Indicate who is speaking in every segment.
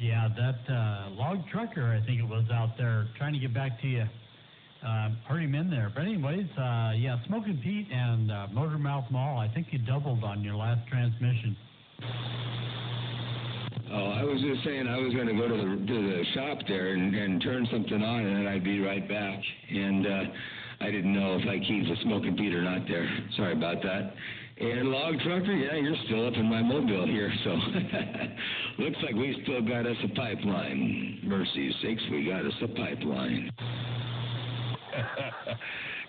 Speaker 1: Yeah, that log trucker, I think it was out there trying to get back to you. Heard him in there. But anyways, yeah, Smoking Pete and Motormouth Mall, I think you doubled on your last transmission.
Speaker 2: Oh, I was just saying I was going to go to the shop there and turn something on, and then I'd be right back. And I didn't know if I keyed the Smoking Pete or not there. Sorry about that. And log trucker, yeah, you're still up in my mobile here, so looks like we still got us a pipeline. Mercy sakes, we got us a pipeline.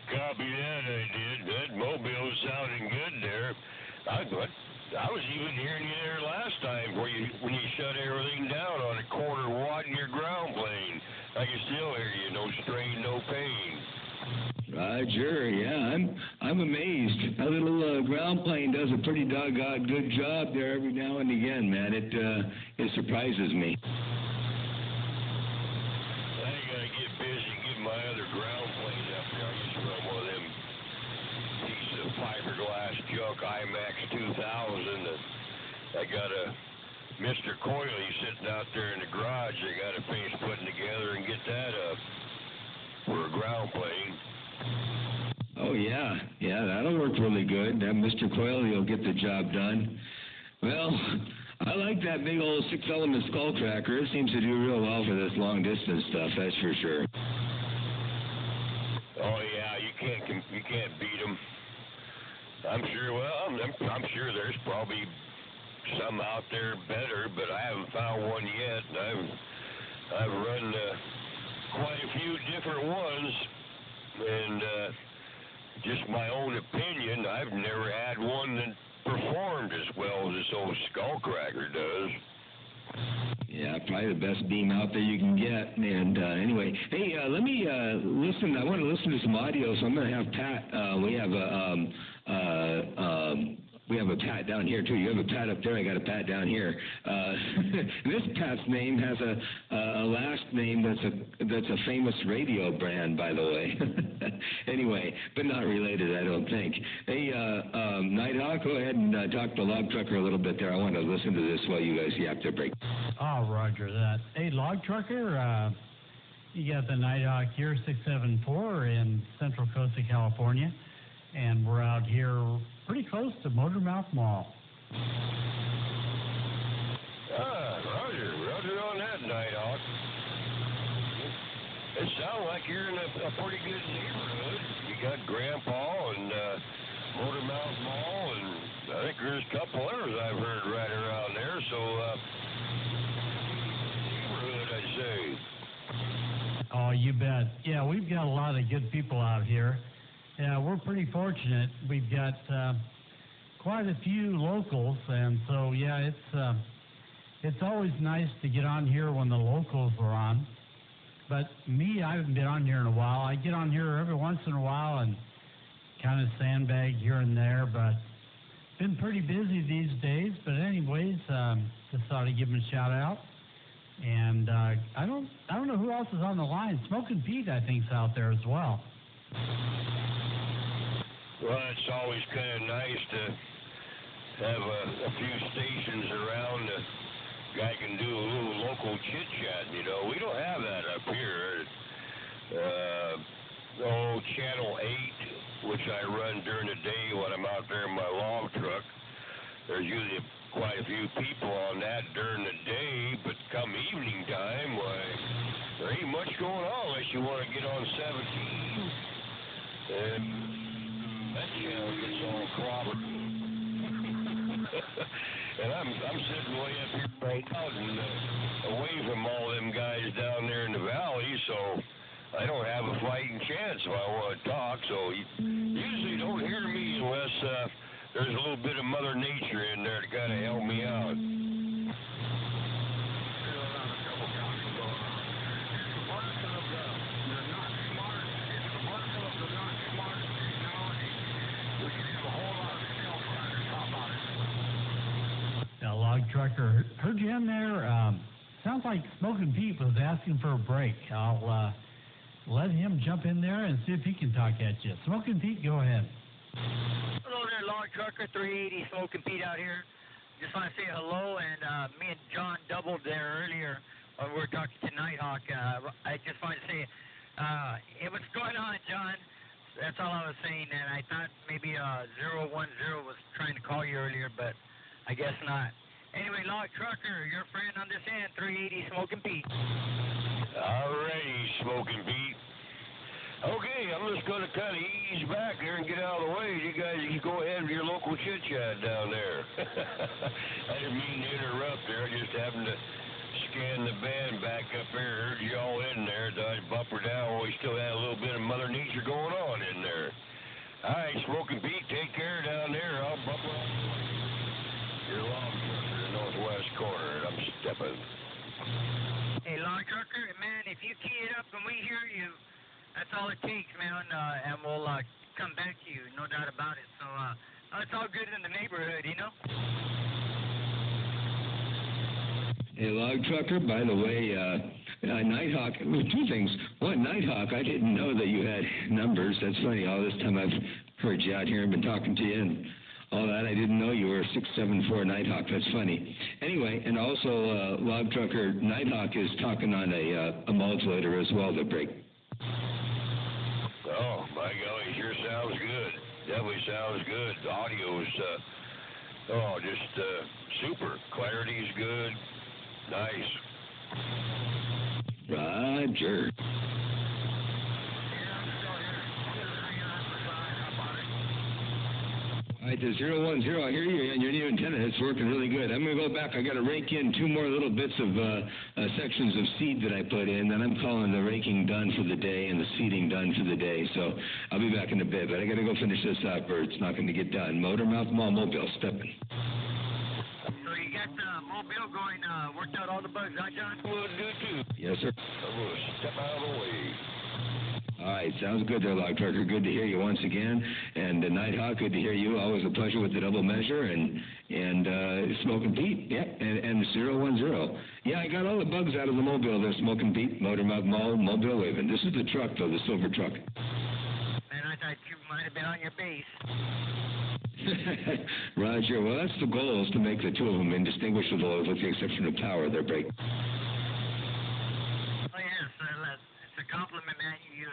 Speaker 3: Copy that, I did. That mobile sounding good there. I was even hearing you there last time when you shut everything down on a quarter watt in your ground plane. I can still hear you. No strain, no pain.
Speaker 2: Roger, yeah, I'm amazed. That little ground plane does a pretty doggone good job there every now and again, man. It surprises me.
Speaker 3: I gotta get busy and get my other ground plane up there. I used to run one of them pieces of fiberglass junk IMAX 2000. I got a Mr. Coily sitting out there in the garage. I got to finish putting together and get that up for a ground plane.
Speaker 2: Oh, yeah, that'll work really good. That Mr. Coily will get the job done. Well, I like that big old 6-element skull cracker. It seems to do real well for this long-distance stuff, that's for sure.
Speaker 3: Oh, yeah, you can't beat them. I'm sure there's probably some out there better, but I haven't found one yet. I've run quite a few different ones, and just my own opinion, I've never had one that performed as well as this old skullcracker does.
Speaker 2: Yeah, probably the best beam out there you can get. And anyway, hey, let me listen. I want to listen to some audio, so I'm going to have Pat. We have a Pat down here too. You have a Pat up there. I got a Pat down here. This Pat's name has a last name that's a famous radio brand, by the way. Anyway, but not related, I don't think. Hey, Nighthawk, go ahead and talk to Log Trucker a little bit there. I want to listen to this while you guys yap their break.
Speaker 1: Oh, roger that. Hey, Log Trucker, you got the Nighthawk here, 674 in Central Costa, California, and we're out here pretty close to Motormouth Mall.
Speaker 3: Roger on that, Nighthawk. It sounds like you're in a pretty good neighborhood. You got Grandpa and Motormouth Mall, and I think there's a couple others I've heard right around there, so neighborhood, I'd say.
Speaker 1: Oh, you bet. Yeah, we've got a lot of good people out here. Yeah, we're pretty fortunate. We've got quite a few locals, and so, yeah, it's always nice to get on here when the locals are on. But me, I haven't been on here in a while. I get on here every once in a while and kind of sandbag here and there, but been pretty busy these days. But anyways, just thought I'd give them a shout out. And I don't know who else is on the line. Smoking Pete, I think, is out there as well.
Speaker 3: Well, it's always kind of nice to have a few stations around. Guy can do a little local chit-chat, you know. We don't have that up here. Channel 8, which I run during the day when I'm out there in my log truck. There's usually quite a few people on that during the day, but come evening time, why, there ain't much going on unless you want to get on 17. And that channel gets all clobbered. And I'm sitting way up here right now and away from all them guys down there in the valley, so I don't have a fighting chance if I want to talk. So you usually don't hear me unless there's a little bit of Mother Nature in there to kind of help me out.
Speaker 1: Log Trucker, heard you in there. Sounds like Smoking Pete was asking for a break. I'll let him jump in there and see if he can talk at you. Smoking Pete, go ahead.
Speaker 4: Hello there, Log Trucker, 380, Smoking Pete out here. just want to say hello, and me and John doubled there earlier when we were talking to Nighthawk. I just wanted to say, hey, what's going on, John? That's all I was saying, and I thought maybe 010 was trying to call you earlier, but I guess not. Anyway, Log Trucker, your friend on this end, 380 Smoking Pete.
Speaker 3: Alrighty, Smoking Pete. Okay, I'm just going to kind of ease back there and get out of the way. You guys can go ahead with your local chit-chat down there. I didn't mean to interrupt there. I just happened to scan the band back up there. Heard you all in there. Thought I'd bumper down. We still had a little bit of Mother Nature going on in there. All right, Smoking Pete, take care down there. I'll bumper on your log trucker in the northwest corner, and I'm stepping.
Speaker 4: Hey, Log Trucker, man, if you key it up and we hear you, that's all it takes, man, and we'll come back to you, no doubt about it. So it's all good in the neighborhood, you know?
Speaker 2: Hey, Log Trucker, by the way, Nighthawk, well, two things. One, Nighthawk, I didn't know that you had numbers. That's funny. All this time I've heard you out here and been talking to you and all that. I didn't know you were 674 Nighthawk. That's funny. Anyway, and also, Log Trucker, Nighthawk is talking on a modulator as well, the break.
Speaker 3: Oh, my golly, sure sounds good. Definitely sounds good. The audio's, just super. Clarity's good. Nice.
Speaker 2: Roger. All right, the 010, I hear you, and your new antenna, it's working really good. I'm going to go back. I got to rake in two more little bits of sections of seed that I put in, and I'm calling the raking done for the day and the seeding done for the day. So I'll be back in a bit, but I got to go finish this up or it's not going to get done. Motor Mouth Mall Mobile, stepping.
Speaker 4: So you got Mobile going, worked out all the bugs, huh, John?
Speaker 3: We'll do too.
Speaker 2: Yes, sir.
Speaker 3: I'm going to step out of the way.
Speaker 2: All right, sounds good there, Log Trucker. Good to hear you once again. And Nighthawk, good to hear you. Always a pleasure with the double measure. And Smoking Pete, yeah, and 010. Yeah, I got all the bugs out of the Mobile there, Smoking Pete, Motor Mouth Mall, Mobile waving. This is the truck, though, the silver truck.
Speaker 4: Man, I thought you might have been on your base.
Speaker 2: Roger. Well, that's the goal, is to make the two of them indistinguishable with the exception of power. They're break.
Speaker 4: Oh, yes, it's a compliment, man. You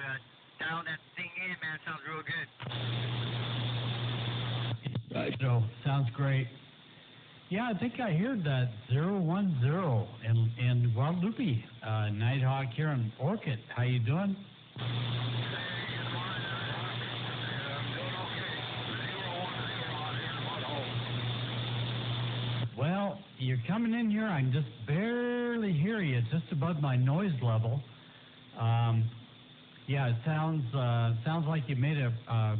Speaker 4: dial that thing in, man. Sounds real good.
Speaker 2: Right.
Speaker 1: So, sounds great. Yeah, I think I heard that 010 in Guadalupe. Nighthawk here in Orchid. How you doing? Well, you're coming in here. I can just barely hear you. It's just above my noise level. Yeah, it sounds like you made a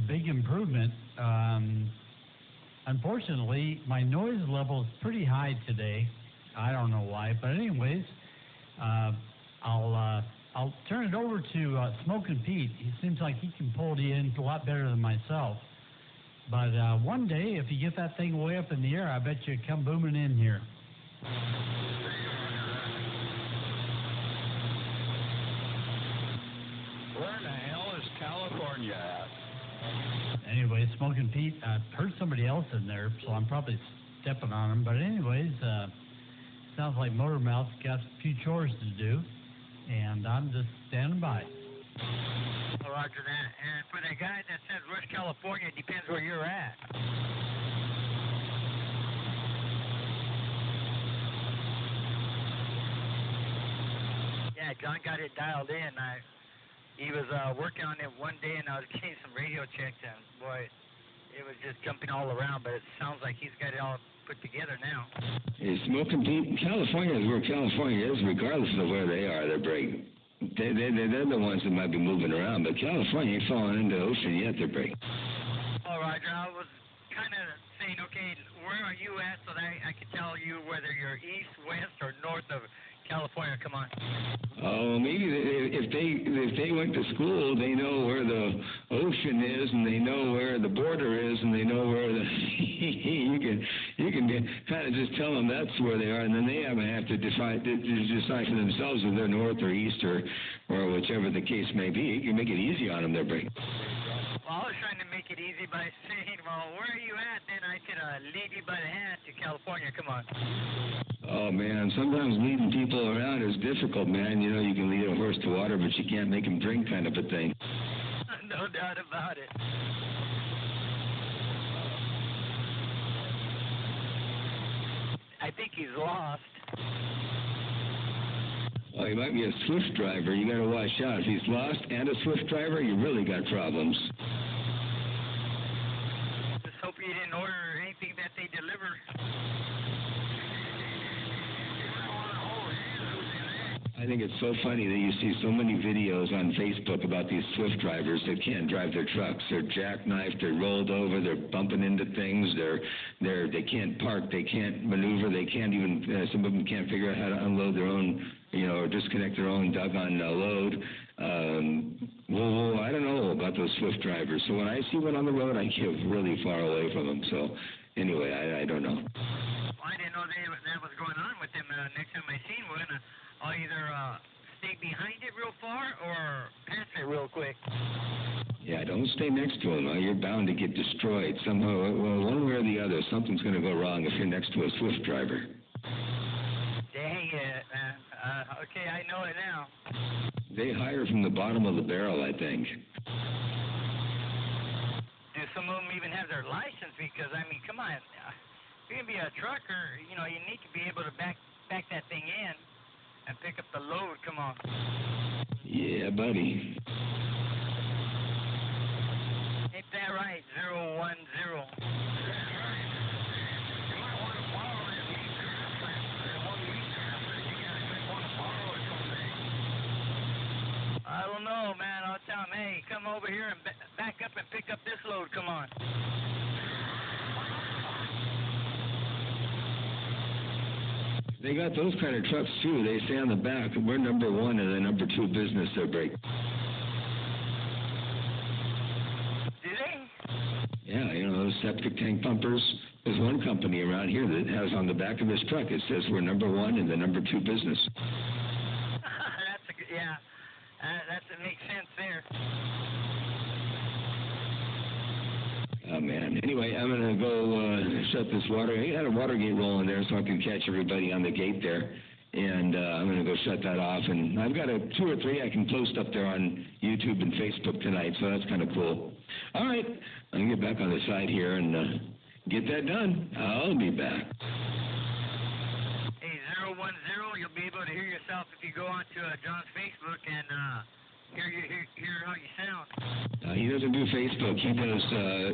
Speaker 1: big improvement. Unfortunately, my noise level is pretty high today. I don't know why, but anyways, I'll turn it over to Smoking Pete. He seems like he can pull you in a lot better than myself. But one day, if you get that thing way up in the air, I bet you come booming in here.
Speaker 5: Where in the hell is California at?
Speaker 1: Anyway, Smoking Pete, I've heard somebody else in there, so I'm probably stepping on him. But anyways, sounds like Motor Mouth's got a few chores to do, and I'm just standing by.
Speaker 4: Roger that. And for the guy that says West California, it depends where you're at. Yeah, John got it dialed in. He was working on it one day, and I was getting some radio checks, and boy, it was just jumping all around. But it sounds like he's got it all put together now.
Speaker 2: Hey, Smoking Pete, California is where California is, regardless of where they are. They're break. They're the ones that might be moving around, but California ain't falling into the ocean yet. They're break.
Speaker 4: Oh, Roger, I was kind of saying, okay, where are you at, so that I could tell you whether you're east, west, or north of California. Come on.
Speaker 2: Oh, maybe if they went to school, they know where the ocean is, and they know where the border is, and they know where the you can kind of just tell them that's where they are, and then they have to decide for themselves if they're north or east or whichever the case may be. You can make it easy on them. They're break.
Speaker 4: Well, I was trying to make it easy by saying, well, where are you at? Then I could lead you by the hand to to California. Come on.
Speaker 2: Oh, man, sometimes leading people around is difficult, man. You know, you can lead a horse to water, but you can't make him drink kind of a thing.
Speaker 4: No doubt about it. I think he's lost.
Speaker 2: Oh, he might be a Swift driver. You got to watch out. If he's lost and a Swift driver, you really got problems.
Speaker 4: Just hope you didn't order anything that they deliver.
Speaker 2: I think it's so funny that you see so many videos on Facebook about these Swift drivers that can't drive their trucks. They're jackknifed, they're rolled over, they're bumping into things, they can't park, they can't maneuver, they can't even, some of them can't figure out how to unload their own, or disconnect their own doggone load. I don't know about those Swift drivers. So when I see one on the road, I get really far away from them. So anyway, I don't know.
Speaker 4: Well, I didn't know that was going on with them. Next time I seen one, I'll either stay behind it real far or pass it real quick.
Speaker 2: Yeah, don't stay next to him. You're bound to get destroyed somehow. Well, one way or the other, something's going to go wrong if you're next to a Swift driver.
Speaker 4: Dang it, man. Okay, I know it now.
Speaker 2: They hire from the bottom of the barrel, I think.
Speaker 4: Do some of them even have their license? Because, I mean, come on. If you're going to be a trucker, you need to be able to back that thing in and pick up the load. Come on.
Speaker 2: Yeah, buddy.
Speaker 4: Ain't that right? 010. I don't know, man. I'll tell him, hey, come over here and back up and pick up this load. Come on.
Speaker 2: They got those kind of trucks, too. They say on the back, we're number one in the number two business they break.
Speaker 4: Do they?
Speaker 2: Yeah, those septic tank pumpers. There's one company around here that has on the back of his truck, it says we're number one in the number two business.
Speaker 4: That's a good, yeah. That makes sense there.
Speaker 2: Oh, man. Anyway, I'm going to go shut this water. I had a water gate rolling there so I can catch everybody on the gate there. And I'm going to go shut that off. And I've got 2 or 3 I can post up there on YouTube and Facebook tonight, so that's kind of cool. All right. I'm going to get back on the side here and get that done. I'll be back.
Speaker 4: Hey, 010, you'll be able to hear yourself if you go onto John's Facebook and hear how you sound.
Speaker 2: He doesn't do Facebook. He does,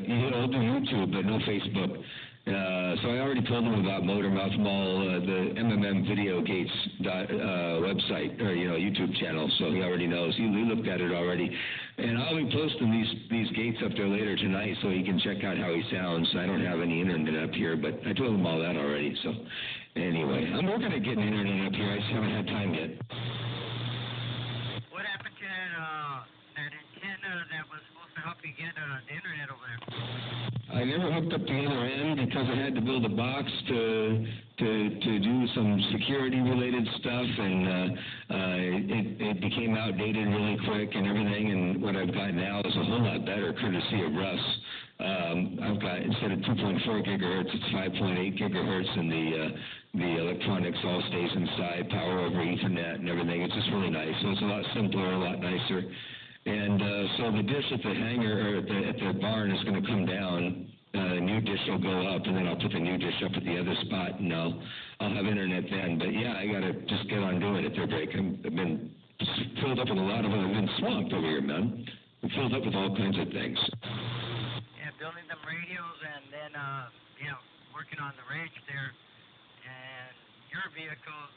Speaker 2: he'll do YouTube, but no Facebook. So I already told him about Motormouth Mall, the MMM Video Gates website, or, YouTube channel, so he already knows. He looked at it already. And I'll be posting these gates up there later tonight so he can check out how he sounds. I don't have any internet up here, but I told him all that already. So anyway, I'm working at getting internet up here. I just haven't had time yet.
Speaker 4: What happened to that antenna that was supposed to help you get the internet over there?
Speaker 2: I never hooked up the other end because I had to build a box to do some security-related stuff, and it became outdated really quick and everything. And what I've got now is a whole lot better, courtesy of Russ. I've got, instead of 2.4 gigahertz, it's 5.8 gigahertz, and the electronics all stays inside, power over Ethernet and everything. It's just really nice. So it's a lot simpler, a lot nicer. And so the dish at the hangar, or at the barn, is going to come down. The new dish will go up, and then I'll put the new dish up at the other spot, and I'll have internet then. But yeah, I got to just get on doing it there, Drake. I've been filled up with I've been swamped over here, man. I'm filled up with all kinds of things.
Speaker 4: Yeah, building them radios and then, working on the ridge there. And your vehicle,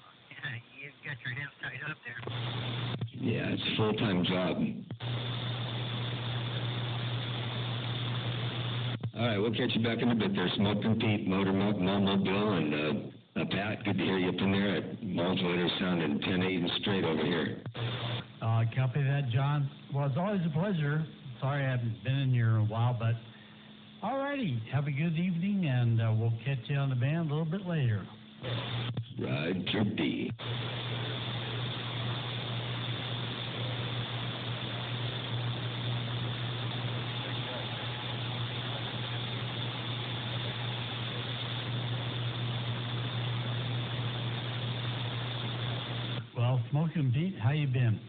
Speaker 4: you got your hands tied up there.
Speaker 2: Yeah, it's a full-time job. All right, we'll catch you back in a bit there. Smoking Pete, Mobile, and Pat, good to hear you up in there at modulator sounding 10-8 and straight over here.
Speaker 1: Copy that, John. Well, it's always a pleasure. Sorry I haven't been in here in a while, but all righty. Have a good evening, and we'll catch you on the band a little bit later.
Speaker 2: Roger B.
Speaker 1: Smoking Pete, how you been?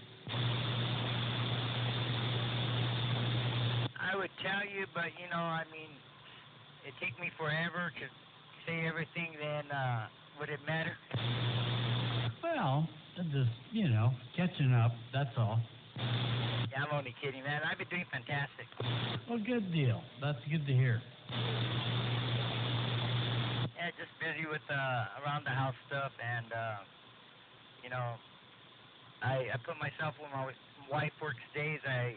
Speaker 4: I would tell you, but I mean, it'd take me forever to say everything. Then would it matter?
Speaker 1: Well, just catching up. That's all.
Speaker 4: Yeah, I'm only kidding, man. I've been doing fantastic.
Speaker 1: Well, good deal. That's good to hear.
Speaker 4: Yeah, just busy with around the house stuff, and I put myself when my wife works days. I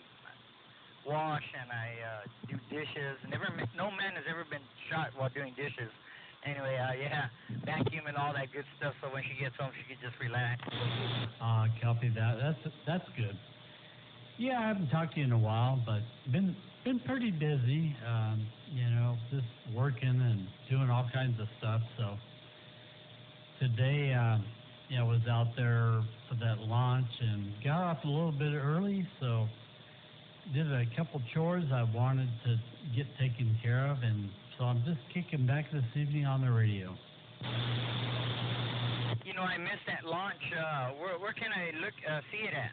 Speaker 4: wash and I do dishes. No man has ever been shot while doing dishes. Anyway, yeah, vacuum and all that good stuff. So when she gets home, she can just relax.
Speaker 1: Copy that. That's good. Yeah, I haven't talked to you in a while, but been pretty busy. Just working and doing all kinds of stuff. So today, I was out there for that launch and got off a little bit early. So did a couple chores I wanted to get taken care of, and so I'm just kicking back this evening on the radio.
Speaker 4: I missed that launch. Where can I see it at?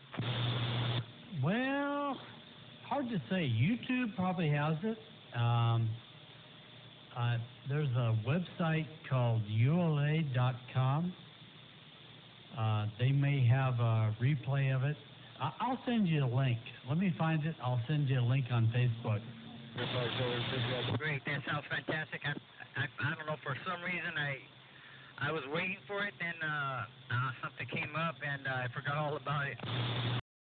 Speaker 1: Well, hard to say. YouTube probably has it. There's a website called ula.com. They may have a replay of it. I'll send you a link. Let me find it. I'll send you a link on Facebook.
Speaker 4: Great. That sounds fantastic. I don't know, for some reason I was waiting for it, then something came up and I forgot all about it.